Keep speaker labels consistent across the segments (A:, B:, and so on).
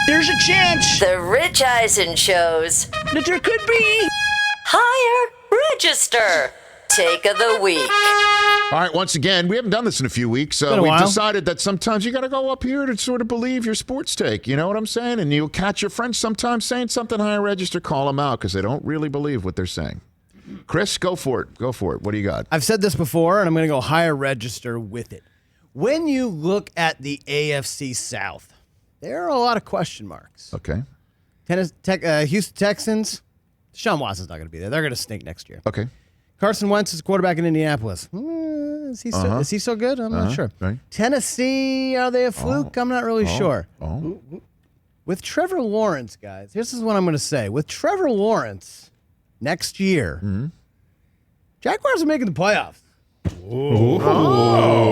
A: There's a chance
B: The Rich Eisen Show's
A: that there could be.
B: Higher Register Take of the Week.
C: All right, once again, we haven't done this in a few weeks.
D: Been a
C: We've
D: while.
C: decided that sometimes you got to go up here to sort of believe your sports take. You know what I'm saying? And you'll catch your friends sometimes saying something higher register, call them out because they don't really believe what they're saying. Chris, go for it. Go for it. What do you got?
D: I've said this before, and I'm going to go higher register with it. When you look at the AFC South, there are a lot of question marks.
C: Okay.
D: Houston Texans, Deshaun Watson's not going to be there. They're going to stink next year.
C: Okay.
D: Carson Wentz is quarterback in Indianapolis. Is he so good? I'm not sure.
C: Right.
D: Tennessee, are they a fluke? I'm not really sure.
C: Oh.
D: With Trevor Lawrence, guys, this is what I'm going to say. With Trevor Lawrence next year, Jaguars are making the playoffs.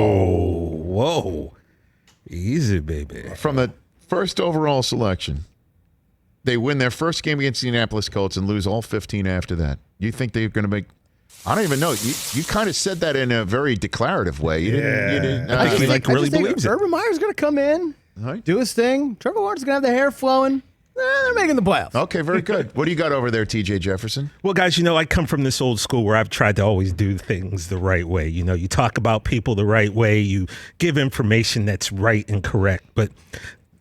E: Whoa. Easy, baby.
C: From the first overall selection, they win their first game against the Indianapolis Colts and lose all 15 after that. You think they're going to make... I don't even know. You kind of said that in a very declarative way. You didn't
E: I think he really believes it.
D: Urban Meyer's going to come in,
C: Right.
D: do his thing. Trevor Lawrence is going to have the hair flowing. They're making the playoffs.
C: Okay, very good. What do you got over there, TJ Jefferson?
E: Well, guys, I come from this old school where I've tried to always do things the right way. You talk about people the right way. You give information that's right and correct. But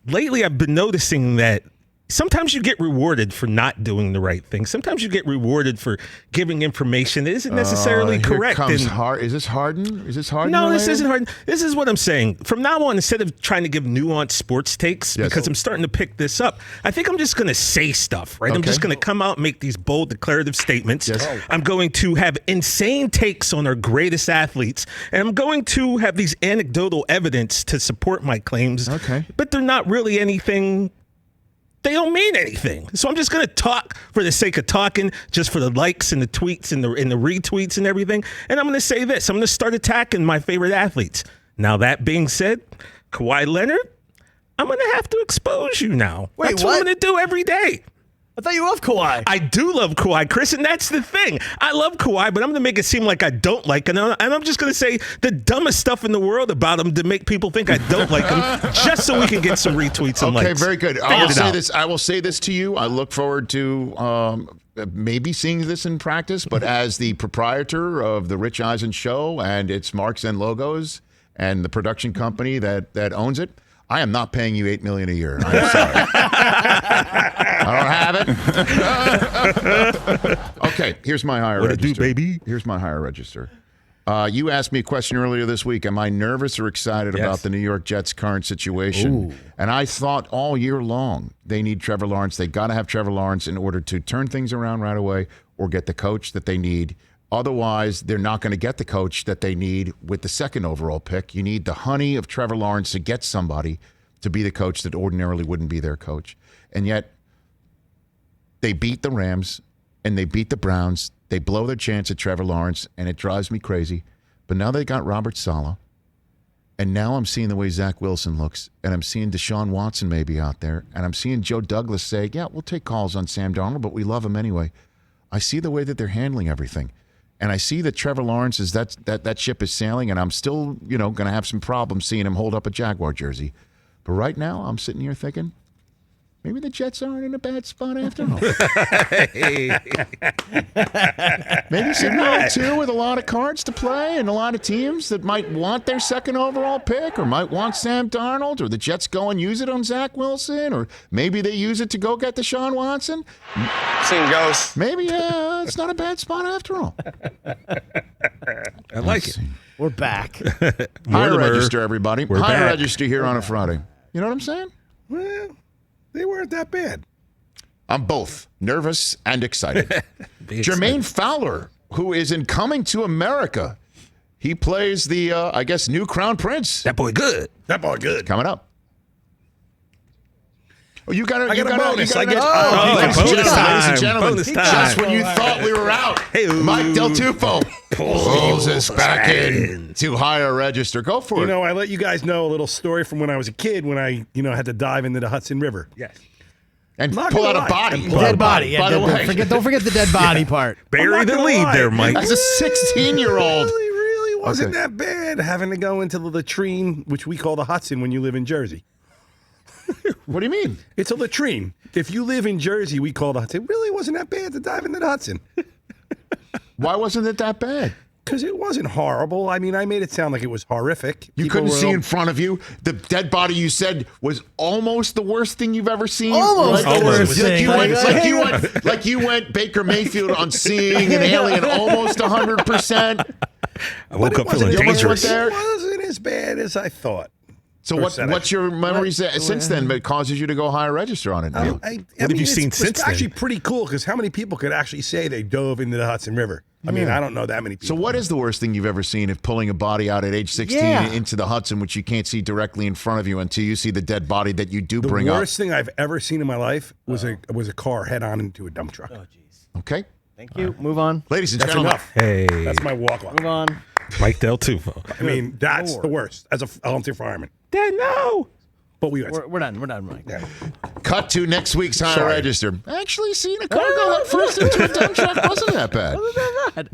E: lately I've been noticing that sometimes you get rewarded for not doing the right thing. Sometimes you get rewarded for giving information that isn't necessarily correct.
C: Is this Harden? Is this Harden?
E: No,
C: related?
E: this isn't Harden. This is what I'm saying. From now on, instead of trying to give nuanced sports takes,
C: Yes.
E: because I'm starting to pick this up, I think I'm just going to say stuff, right? I'm
C: Okay.
E: just going to come out and make these bold declarative statements.
C: Yes.
E: I'm going to have insane takes on our greatest athletes, and I'm going to have these anecdotal evidence to support my claims.
C: Okay.
E: But they're not really anything. They don't mean anything. So I'm just going to talk for the sake of talking, just for the likes and the tweets and the retweets and everything. And I'm going to say this. I'm going to start attacking my favorite athletes. Now, that being said, Kawhi Leonard, I'm going to have to expose you now.
D: Wait,
E: That's what I'm going to do every day.
D: I thought you loved Kawhi.
E: I do love Kawhi, Chris, and that's the thing. I love Kawhi, but I'm going to make it seem like I don't like him. And I'm just going to say the dumbest stuff in the world about him to make people think I don't like him, just so we can get some retweets and likes.
C: Okay, very good. I will say this to you. I look forward to maybe seeing this in practice, but as the proprietor of the Rich Eisen Show and its marks and logos and the production company that owns it, I am not paying you $8 million a year. I'm sorry. I don't have it. Okay, here's my higher
E: What it
C: register.
E: do, baby?
C: Here's my higher register. You asked me a question earlier this week. Am I nervous or excited about the New York Jets' current situation? And I thought all year long they need Trevor Lawrence. They got to have Trevor Lawrence in order to turn things around right away or get the coach that they need. Otherwise, they're not going to get the coach that they need with the second overall pick. You need the honey of Trevor Lawrence to get somebody to be the coach that ordinarily wouldn't be their coach. And yet, they beat the Rams and they beat the Browns. They blow their chance at Trevor Lawrence, and it drives me crazy. But now they got Robert Saleh. And now I'm seeing the way Zach Wilson looks, and I'm seeing Deshaun Watson maybe out there, and I'm seeing Joe Douglas say, yeah, we'll take calls on Sam Darnold, but we love him anyway. I see the way that they're handling everything. And I see that Trevor Lawrence is that ship is sailing, and I'm still, going to have some problems seeing him hold up a Jaguar jersey. But right now, I'm sitting here thinking, maybe the Jets aren't in a bad spot after all. Maybe sitting at 2 with a lot of cards to play and a lot of teams that might want their second overall pick or might want Sam Darnold, or the Jets go and use it on Zach Wilson, or maybe they use it to go get Deshaun Watson.
F: Seen ghosts.
C: Maybe it's not a bad spot after all.
E: I like it.
D: We're back.
C: Higher register, everybody.
E: We're
C: Higher
E: back.
C: register here on a Friday. You know what I'm saying?
A: Well, they weren't that bad.
C: I'm both nervous and excited. Jermaine Fowler, who is in Coming to America, he plays the, I guess, new Crown Prince.
E: That boy good.
A: That boy good.
C: Coming up. Oh, you got
A: I got a bonus. I get
C: ladies
E: time.
C: and gentlemen,
E: Bonus time.
C: just when you thought we were out,
E: Hey,
C: Mike Del Tufo pulls us back in to Higher Register. Go for it.
A: I let you guys know a little story from when I was a kid when I, had to dive into the Hudson River.
E: Yes.
C: And
A: Not
C: pull out
A: gonna
C: a
A: lie.
C: body.
D: Dead body.
C: By the way.
D: Don't forget the dead body part.
E: Bury the lead there, Mike.
C: As a 16-year-old.
A: Really wasn't
C: Okay.
A: that bad having to go into the latrine, which we call the Hudson when you live in Jersey.
C: What do you mean?
A: It's a latrine. If you live in Jersey, we call the Hudson. It really wasn't that bad to dive into the Hudson.
C: Why wasn't it that bad?
A: Because it wasn't horrible. I mean, I made it sound like it was horrific.
C: You couldn't see in front of you. The dead body you said was almost the worst thing you've ever seen.
D: Almost
C: Like,
D: the worst thing.
C: Like you went Baker Mayfield on seeing an alien almost 100%.
E: I woke up feeling
C: you almost went
E: dangerous.
C: there.
A: It wasn't as bad as I thought.
C: So what's your memories since then that causes you to go higher register on it now?
E: What have you seen since
A: It's
E: then?
A: actually pretty cool because how many people could actually say they dove into the Hudson River? I mean, I don't know that many people.
C: So what is the worst thing you've ever seen if pulling a body out at age 16 into the Hudson, which you can't see directly in front of you until you see the dead body that you do bring up?
A: The worst thing I've ever seen in my life was a car head on into a dump truck.
D: Oh, jeez.
C: Okay.
D: Thank you. Move on.
C: Ladies and
A: That's
C: gentlemen.
A: enough.
E: Hey,
A: That's my walk-on.
D: Move on.
E: Mike Del Tufo.
A: I mean, that's the worst as a volunteer fireman.
E: Dad, no.
A: But we
D: We're done. We're done, Mike.
A: yeah.
C: Cut to next week's higher
A: Sorry.
C: register. Actually seen a car go head first into a dump truck. Wasn't that bad.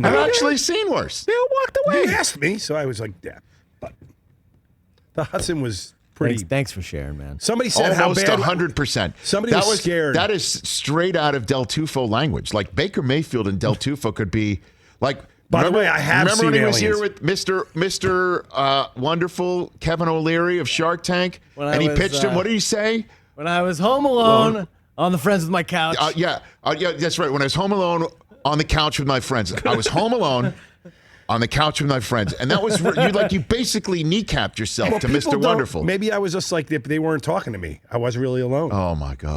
C: I've actually seen worse.
E: They all walked away.
A: You asked me, so I was like, yeah. But the Hudson was pretty.
D: Thanks for sharing, man.
A: Somebody said
C: Almost
A: how bad.
C: 100%.
A: Somebody was scared.
C: That is straight out of Del Tufo language. Like Baker Mayfield and Del Tufo could be like.
A: By the way, I have
C: remember
A: seen
C: when he was here
A: aliens.
C: with Mr. Wonderful Kevin O'Leary of Shark Tank,
D: When
C: and
D: I
C: he
D: was,
C: pitched him. What did he say?
D: When I was home alone on the Friends with my couch.
C: Yeah, that's right. When I was home alone on the couch with my friends, I was home alone on the couch with my friends, and that was you basically kneecapped yourself to
A: People
C: Mr.
A: don't-
C: Wonderful.
A: Maybe I was just like they weren't talking to me. I wasn't really alone.
C: Oh my God.